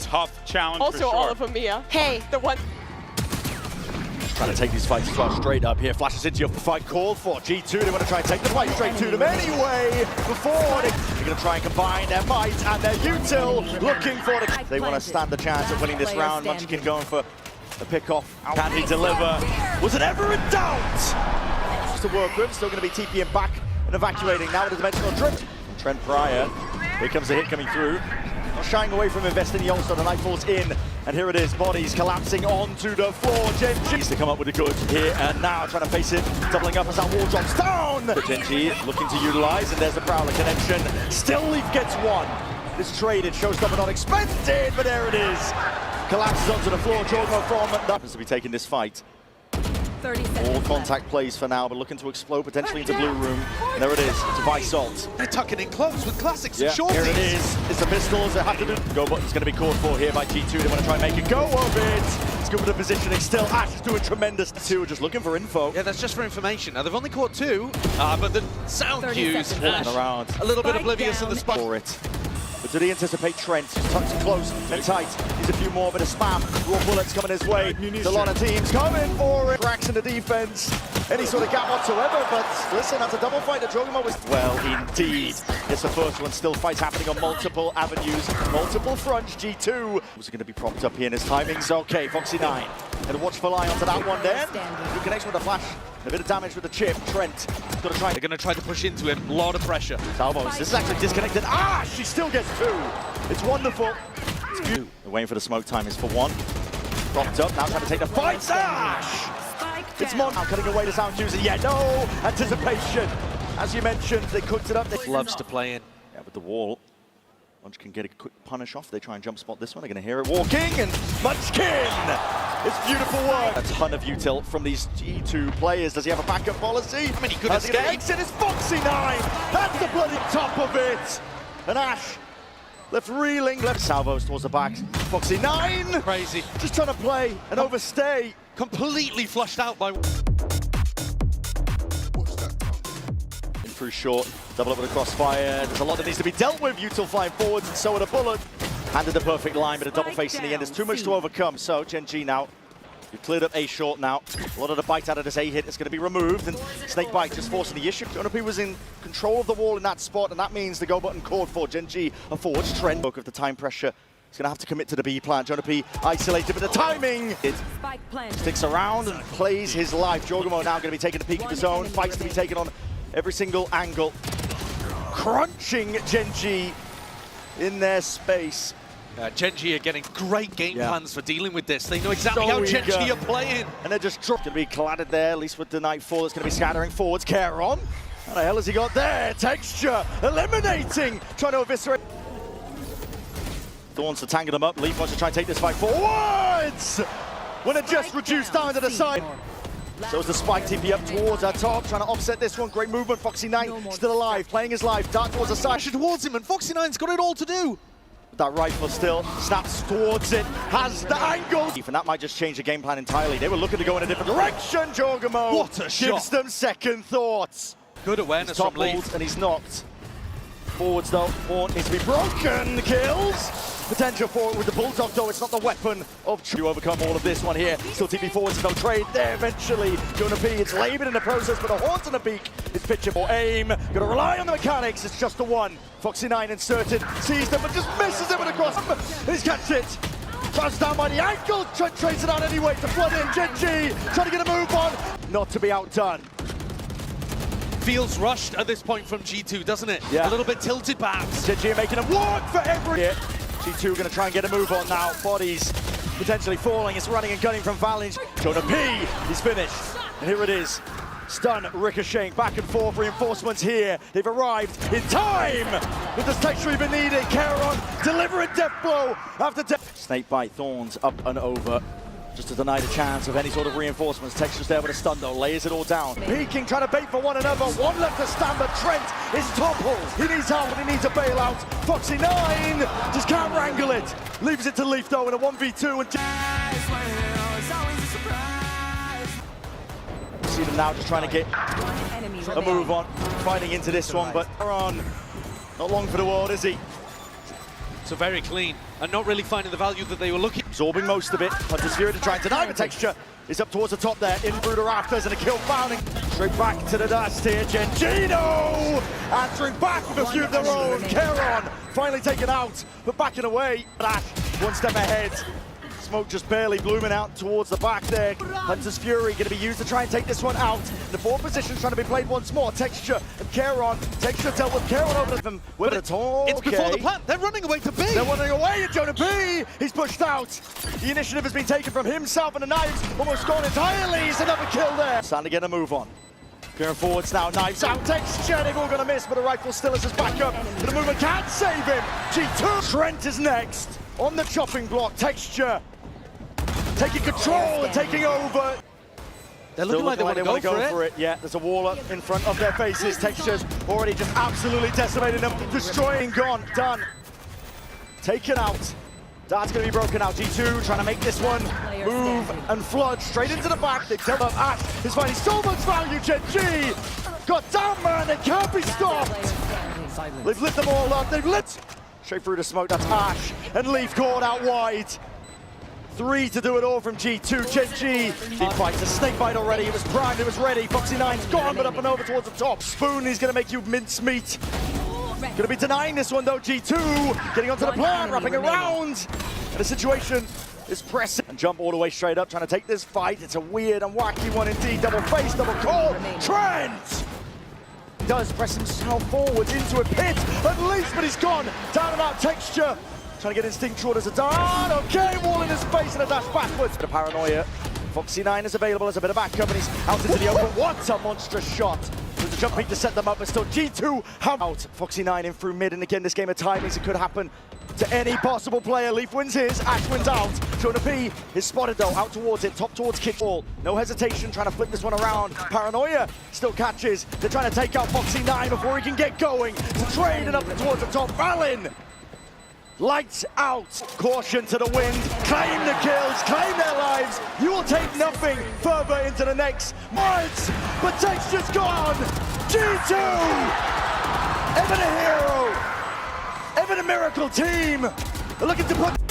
tough challenge Also, for sure. all of them here. Hey, the one. Trying to take these fights as well, straight up here. Flashes into your fight called for. G2, they want to try and take the fight straight to them anyway. Before they're going to try and combine their might and their util, looking for the... They want to stand the chance of winning this round. Munchkin going for the pick-off. Can he deliver? Was it ever in doubt? Just to work with, still going to be TPing back and evacuating now with a dimensional drip. Trent Pryor, here comes the hit coming through. Not shying away from investing the All-Star, the knife falls in. And here it is, bodies collapsing onto the floor. Gen.G needs to come up with the goods here and now, trying to face it, doubling up as that wall drops down. Gen.G looking to utilize, and there's the Prowler connection. Still Leaf gets one. This traded, showstopper not expected, but there it is. Collapses onto the floor, Jorgo from happens to be taking this fight. All contact plays for now, but looking to explode potentially into blue room. And there it is, it's by Salt. They're tucking in close with classics and Here shorties. it is, it's the pistols, they have to do. Go button's going to be called for here by G2, they want to try and make a go of it. It's good with the positioning still, Ash is doing tremendous. Two just looking for info. Yeah, that's just for information. Now, they've only caught two, but the sound cues, Walking around. a little bit oblivious of the spike. For it. But do they anticipate Trent? He's tucked in close and tight. Needs a few more, bit of spam. Raw bullets coming his way. There's a lot of teams coming for it. Cracks in the defense. Any sort of gap whatsoever, but listen, that's a double fight that Jogamo was... Well, indeed. It's the first one. Still fights happening on multiple avenues, multiple fronts. G2 was going to be propped up here, and his timing's okay. Foxy9. And a watchful eye onto that one then. Good connection with the flash. A bit of damage with the chip. Trent got to try. They're going to try to push into him. A lot of pressure. Salvos, this is actually disconnected. She still gets two. It's wonderful. It's beautiful. They're waiting for the smoke time is for one. Propped up, now trying to take the fight. It's Mon now cutting away the sound cues. Yeah, no anticipation. As you mentioned, they cooked it up. They Loves to play in. Yeah, with the wall. Munch can get a quick punish off. They try and jump spot this one. They're going to hear it walking, and Munchkin! It's beautiful work. A ton of util from these G2 players. Does he have a backup policy? I mean, he could escape. escape. It's Foxy9! That's the bloody top of it! And Ash left reeling, left salvos towards the back. Foxy9! Crazy. Just trying to play and overstay. Completely flushed out by... In through short, double up with a crossfire. There's a lot that needs to be dealt with. Util flying forwards, and so are the bullet. Handed the perfect line, but a double face in the end. There's too much to overcome. So Gen.G now, you've cleared up A short now. A lot of the bite out of this A hit is going to be removed, and Snake Bite just forcing the issue. Jonah was in control of the wall in that spot, and that means the go button called for Gen.G. A forwards trend. Of the time pressure. He's going to have to commit to the B plant. Jonah isolated, but the timing it sticks around and plays his life. Jorgamo now going to be taking the peak of his own. Fights to be taken on every single angle. Crunching Gen.G in their space. Gen.G are getting great game plans for dealing with this. They know exactly how Gen.G are playing. And they're just going to be collided there, at least with the Nightfall. It's going to be scattering forwards. Caron. What the hell has he got there? Texture eliminating. Trying to eviscerate. Thorns to tangle them up. Leaf wants to try and take this fight forwards. When it just reduced down to the side. So is the spike TP up towards our top, trying to offset this one. Great movement. Foxy9 still alive, playing his life. Dart towards the side. Towards him, and Foxy9's got it all to do. That rifle still snaps towards it, has the angle. And that might just change the game plan entirely. They were looking to go in a different direction. Jorgamo What a shot. gives them second thoughts. Good awareness from Leaf. And he's knocked. Forwards though, Horn needs to be broken. Kills. Potential for it with the Bulldog though, it's not the weapon of choice. You overcome all of this one here. Still TP forwards, no trade there eventually. Jonah P, it's laboured in the process, but a Horns on the beak. It's pitching for aim. Gonna rely on the mechanics, it's just the one. Foxy9 inserted, sees them, but just misses it with a cross. He's catch it. Bounced down by the ankle. Trent trades it out anyway to flood in. Gen.G trying to get a move on. Not to be outdone. Feels rushed at this point from G2, doesn't it? Yeah. A little bit tilted perhaps. Gen.G making him work for every hit. G2 going to try and get a move on now. Bodies potentially falling. It's running and gunning from Valorant. Jonah P, he's finished. And here it is. Stun, ricocheting, back and forth. Reinforcements here. They've arrived in time. With the texture even needed. Caron delivering death blow after death. Snake Bite, Thorns up and over. Just to deny the chance of any sort of reinforcements. Texture's there with a stun though, layers it all down. Peeking, trying to bait for one another. One left to stand, but Trent is toppled. He needs help and he needs a bailout. Foxy9 just can't wrangle it. Leaves it to Leaf though in a 1v2. And see them now just trying to get a move on. Fighting into this one, but on. Not long for the world, is he? So very clean, and not really finding the value that they were looking. Absorbing most of it. Hunter's Fury to try and deny the texture. Is up towards the top there. In through the rafters and a kill found. Straight back to the dust here. Gengino answering back with a few of their own. Keron finally taken out, but backing away. Ash one step ahead. Smoke just barely blooming out towards the back there. Hunter's Fury going to be used to try and take this one out. The forward position trying to be played once more. Texture and Keron. Texture dealt with Keron over to them with a talk. It's before the plant. They're running away to B. They're running away at Jonah B. He's pushed out. The initiative has been taken from himself, and the Knives almost gone entirely. He's another kill there. Starting to get a move on. Going forwards now, Knives out, Texture, they've all going to miss, but the rifle still is his backup. The movement can't save him. G2, Trent is next on the chopping block. Texture taking control and taking over. They're looking like they want to go for it. Yeah, there's a wall up in front of their faces. Texture's already just absolutely decimating them. Destroying, gone, done. Taken out. Dart's going to be broken out. G2 trying to make this one move and flood straight into the back. They tell up Ash is finding so much value. Gen G. God damn, man, they can't be stopped. They've lit them all up. They've lit. Straight through the smoke. That's Ash and Leaf caught out wide. 3 to do it all from G2. Gen G. Big fight. A snake bite already. It was primed. It was ready. Foxy9's gone, but up and over towards the top. Spoon, he's going to make you mince meat. Going to be denying this one though. G2 getting onto the plant, wrapping around. And the situation is pressing. And jump all the way straight up, trying to take this fight. It's a weird and wacky one indeed. Double face, double call. Trent does press himself forward into a pit at least, but he's gone. Down and out. Texture trying to get instinctual as a dart. Okay, wall in his face and a dash backwards. The paranoia. Foxy9 is available as a bit of backup, and he's out into the open. What a monstrous shot. There's a jump peak to set them up, but still G2 out. Foxy9 in through mid, and again, this game of timings, it could happen to any possible player. Leaf wins his, Ash wins out. Jonah P is spotted though, out towards it, top towards Kickball. No hesitation, trying to flip this one around. Paranoia still catches. They're trying to take out Foxy9 before he can get going. It's a trade and up towards the top. Valin! Lights out. Caution to the wind. Claim the kills, claim their lives. You will take nothing further into the next months. But Texture's gone. G2! Ever the hero. Ever the miracle team. They're looking to put